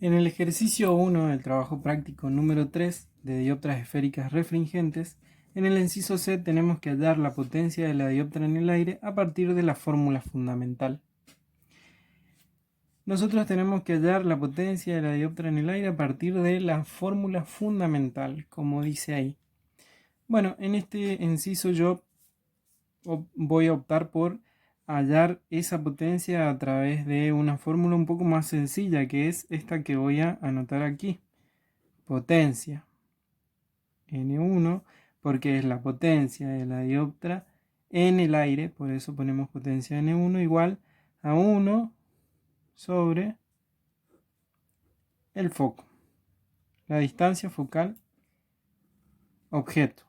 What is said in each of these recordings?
En el ejercicio 1 del trabajo práctico número 3 de dioptras esféricas refringentes, en el inciso C tenemos que hallar la potencia de la dioptra en el aire a partir de la fórmula fundamental. Nosotros tenemos que hallar la potencia de la dioptra en el aire a partir de la fórmula fundamental, como dice ahí. Bueno, en este inciso yo voy a optar por hallar esa potencia a través de una fórmula un poco más sencilla, que es esta que voy a anotar aquí. Potencia N1, porque es la potencia de la dioptra en el aire, por eso ponemos potencia N1 igual a 1 sobre el foco, la distancia focal objeto.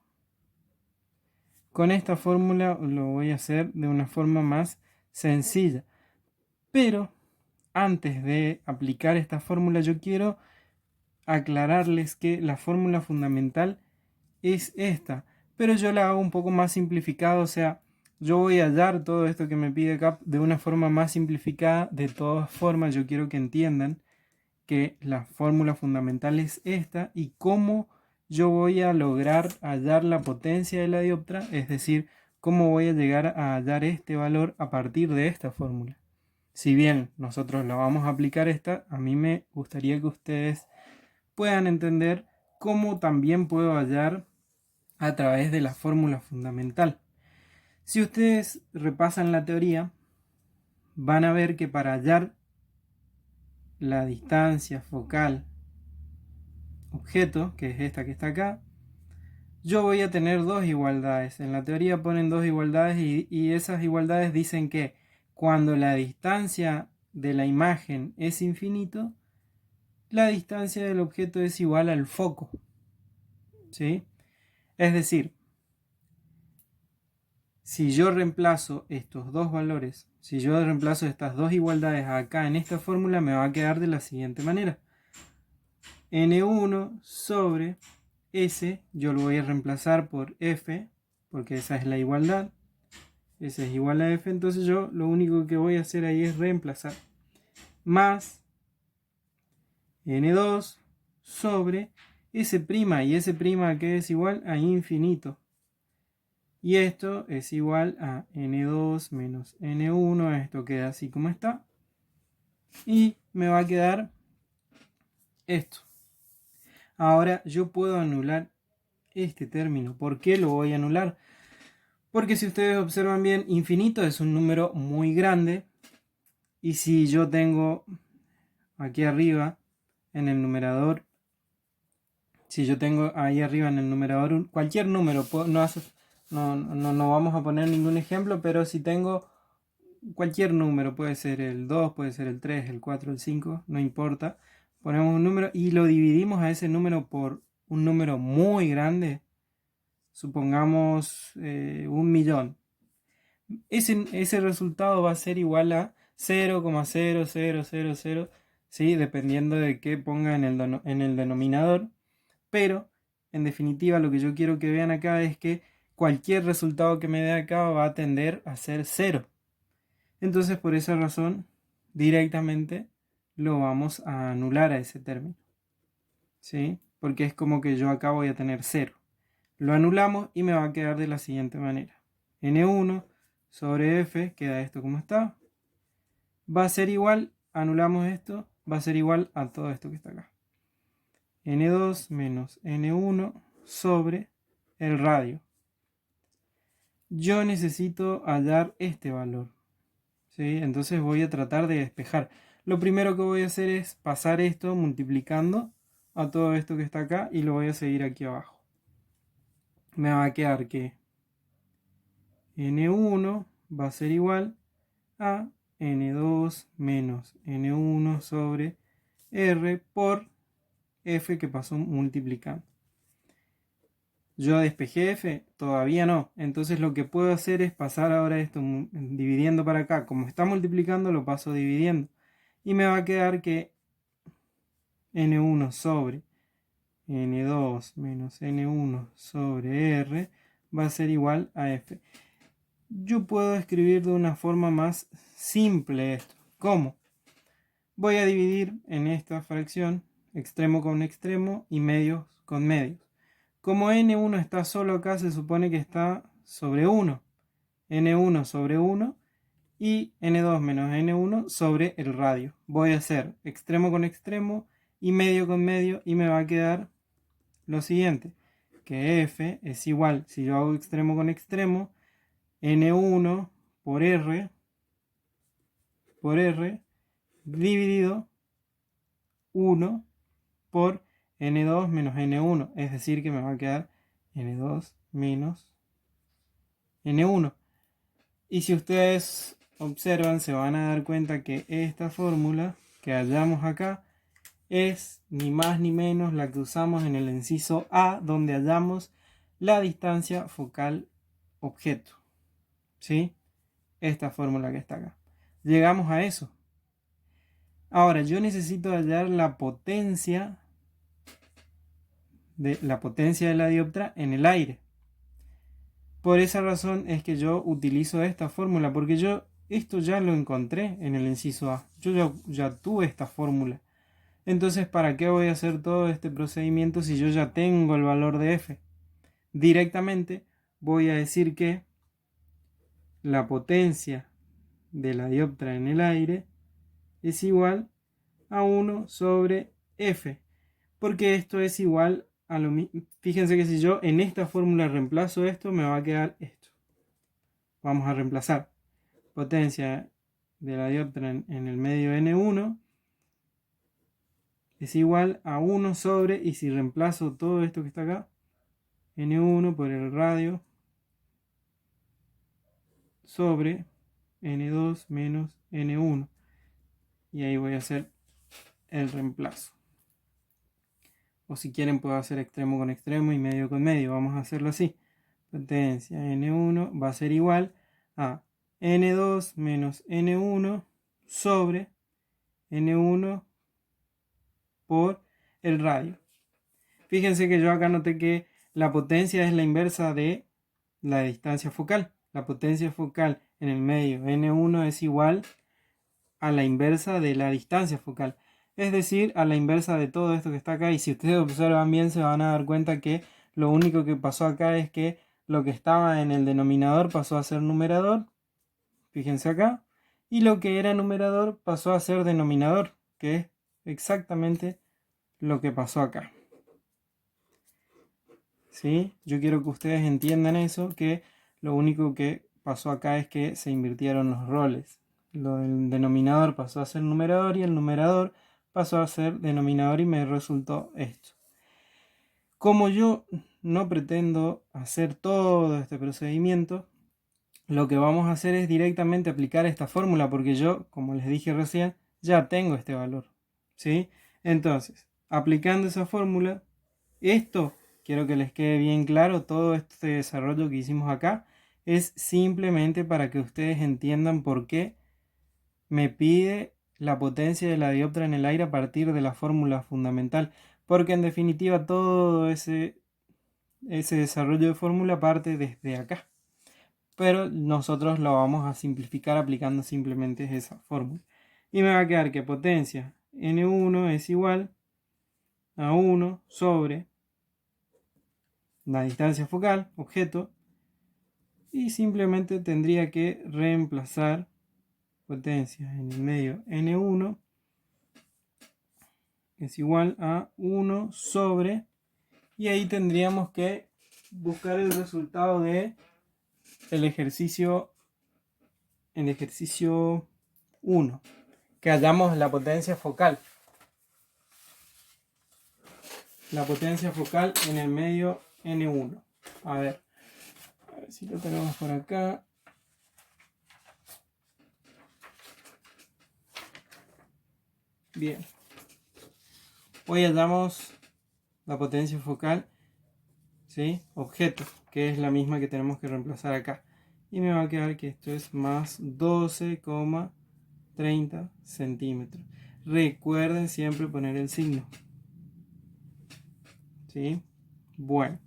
Con esta fórmula lo voy a hacer de una forma más sencilla, pero antes de aplicar esta fórmula yo quiero aclararles que la fórmula fundamental es esta, pero yo la hago un poco más simplificada, o sea, yo voy a hallar todo esto que me pide acá de una forma más simplificada. De todas formas, yo quiero que entiendan que la fórmula fundamental es esta y cómo yo voy a lograr hallar la potencia de la dioptra, es decir, cómo voy a llegar a hallar este valor a partir de esta fórmula. Si bien nosotros la vamos a aplicar esta, a mí me gustaría que ustedes puedan entender cómo también puedo hallar a través de la fórmula fundamental. Si ustedes repasan la teoría, van a ver que para hallar la distancia focal objeto, que es esta que está acá, yo voy a tener dos igualdades. En la teoría ponen dos igualdades y esas igualdades dicen que cuando la distancia de la imagen es infinito, la distancia del objeto es igual al foco. ¿Sí? Es decir, si yo reemplazo estos dos valores, si yo reemplazo estas dos igualdades acá en esta fórmula, me va a quedar de la siguiente manera. N1 sobre S, yo lo voy a reemplazar por F, porque esa es la igualdad. S es igual a F, entonces yo lo único que voy a hacer ahí es reemplazar. Más N2 sobre S', y S' que es igual a infinito. Y esto es igual a N2 menos N1, esto queda así como está. Y me va a quedar esto. Ahora yo puedo anular este término. ¿Por qué lo voy a anular? Porque si ustedes observan bien, infinito es un número muy grande. Y si yo tengo aquí arriba en el numerador, si yo tengo ahí arriba en el numerador cualquier número, no vamos a poner ningún ejemplo, pero si tengo cualquier número, puede ser el 2, puede ser el 3, el 4, el 5, no importa. Ponemos un número y lo dividimos a ese número por un número muy grande, supongamos 1.000.000. Ese resultado va a ser igual a 0,0000, ¿sí? Dependiendo de qué ponga en el denominador. Pero, en definitiva, lo que yo quiero que vean acá es que cualquier resultado que me dé acá va a tender a ser 0. Entonces, por esa razón, directamente lo vamos a anular a ese término, ¿sí? Porque es como que yo acá voy a tener 0. Lo anulamos y me va a quedar de la siguiente manera. N1 sobre F, queda esto como está. Va a ser igual, anulamos esto, va a ser igual a todo esto que está acá. N2 menos N1 sobre el radio. Yo necesito hallar este valor, ¿sí? Entonces voy a tratar de despejar. Lo primero que voy a hacer es pasar esto multiplicando a todo esto que está acá y lo voy a seguir aquí abajo. Me va a quedar que N1 va a ser igual a N2 menos N1 sobre R por F que pasó multiplicando. Yo despejé F, todavía no. Entonces lo que puedo hacer es pasar ahora esto dividiendo para acá. Como está multiplicando, lo paso dividiendo. Y me va a quedar que N1 sobre N2 menos N1 sobre R va a ser igual a F. Yo puedo escribir de una forma más simple esto. ¿Cómo? voy a dividir en esta fracción extremo con extremo y medios con medios. Como n1 está solo acá, se supone que está sobre 1. n1 sobre 1 y n2 menos n1 sobre el radio. Voy a hacer extremo con extremo y medio con medio y me va a quedar lo siguiente, que f es igual, si yo hago extremo con extremo, n1 por r dividido 1 por n2 menos n1, es decir que me va a quedar n2 menos n1. Y si ustedes observan, se van a dar cuenta que esta fórmula que hallamos acá es ni más ni menos la que usamos en el inciso A, donde hallamos la distancia focal objeto. ¿Sí? Esta fórmula que está acá. Llegamos a eso. Ahora, yo necesito hallar la potencia de la dioptra en el aire. Por esa razón es que yo utilizo esta fórmula, porque yo esto ya lo encontré en el inciso A. Yo ya tuve esta fórmula. Entonces, ¿para qué voy a hacer todo este procedimiento si yo ya tengo el valor de f? Directamente voy a decir que la potencia de la dioptra en el aire es igual a 1 sobre f, porque esto es igual a lo mismo. Fíjense que si yo en esta fórmula reemplazo esto, me va a quedar esto. Vamos a reemplazar potencia de la dioptra en el medio n1 es igual a 1 sobre, y si reemplazo todo esto que está acá, n1 por el radio sobre n2 menos n1, y ahí voy a hacer el reemplazo. O si quieren puedo hacer extremo con extremo y medio con medio. Vamos a hacerlo así. Potencia n1 va a ser igual a n2 menos n1 sobre n1 por el radio. Fíjense que yo acá noté que la potencia es la inversa de la distancia focal. La potencia focal en el medio n1 es igual a la inversa de la distancia focal, es decir, a la inversa de todo esto que está acá. Y si ustedes observan bien, se van a dar cuenta que lo único que pasó acá es que lo que estaba en el denominador pasó a ser numerador, fíjense acá, y lo que era numerador pasó a ser denominador, que es exactamente lo que pasó acá. ¿Sí? Yo quiero que ustedes entiendan eso, que lo único que pasó acá es que se invirtieron los roles. Lo del denominador pasó a ser numerador y el numerador pasó a ser denominador, y me resultó esto. Como yo no pretendo hacer todo este procedimiento, lo que vamos a hacer es directamente aplicar esta fórmula, porque yo, como les dije recién, ya tengo este valor. ¿Sí? Entonces, aplicando esa fórmula, esto, quiero que les quede bien claro, todo este desarrollo que hicimos acá es simplemente para que ustedes entiendan por qué me pide la potencia de la dioptra en el aire a partir de la fórmula fundamental, porque en definitiva todo ese desarrollo de fórmula parte desde acá, pero nosotros lo vamos a simplificar aplicando simplemente esa fórmula, y me va a quedar que potencia n1 es igual a 1 sobre la distancia focal, objeto, y simplemente tendría que reemplazar potencia en el medio n1 es igual a 1 sobre, y ahí tendríamos que buscar el resultado de el ejercicio 1, que hallamos la potencia focal en el medio n1. A ver si lo tenemos por acá. Bien, hoy hallamos la potencia focal, ¿sí? Objeto, que es la misma que tenemos que reemplazar acá, y me va a quedar que esto es más 12,30 centímetros. Recuerden siempre poner el signo, ¿sí? Bueno,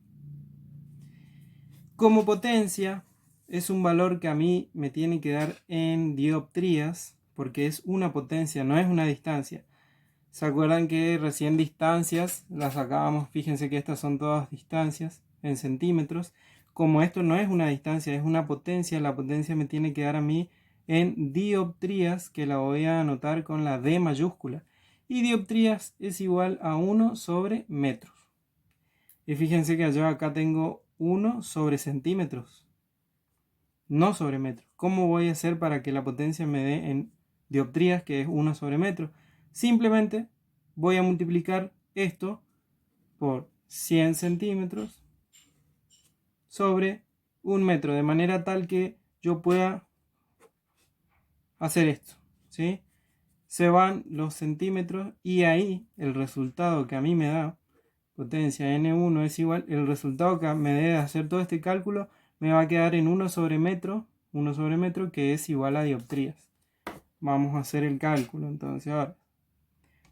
como potencia es un valor que a mí me tiene que dar en dioptrías, porque es una potencia, no es una distancia. ¿Se acuerdan que recién distancias las sacábamos? Fíjense que estas son todas distancias en centímetros. Como esto no es una distancia, es una potencia, la potencia me tiene que dar a mí en dioptrías, que la voy a anotar con la D mayúscula. Y dioptrías es igual a 1 sobre metros. Y fíjense que yo acá tengo 1 sobre centímetros, no sobre metros. ¿Cómo voy a hacer para que la potencia me dé en dioptrías, que es 1 sobre metro? Simplemente voy a multiplicar esto por 100 centímetros sobre 1 metro, de manera tal que yo pueda hacer esto, ¿sí? Se van los centímetros y ahí el resultado que a mí me da, potencia N1 es igual, el resultado que me debe hacer todo este cálculo me va a quedar en 1 sobre metro, que es igual a dioptrías. Vamos a hacer el cálculo entonces ahora.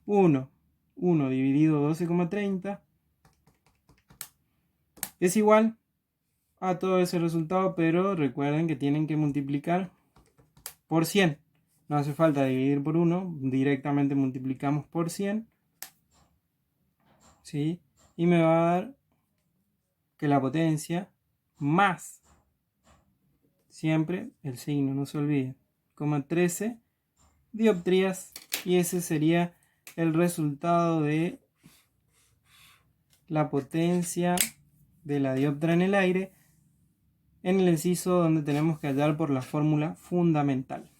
1 dividido 12,30 es igual a todo ese resultado, pero recuerden que tienen que multiplicar por 100. No hace falta dividir por 1, directamente multiplicamos por 100, ¿sí? Y me va a dar que la potencia más, siempre el signo, no se olviden, 13 dioptrías, y ese sería el resultado de la potencia de la dioptra en el aire en el inciso donde tenemos que hallar por la fórmula fundamental.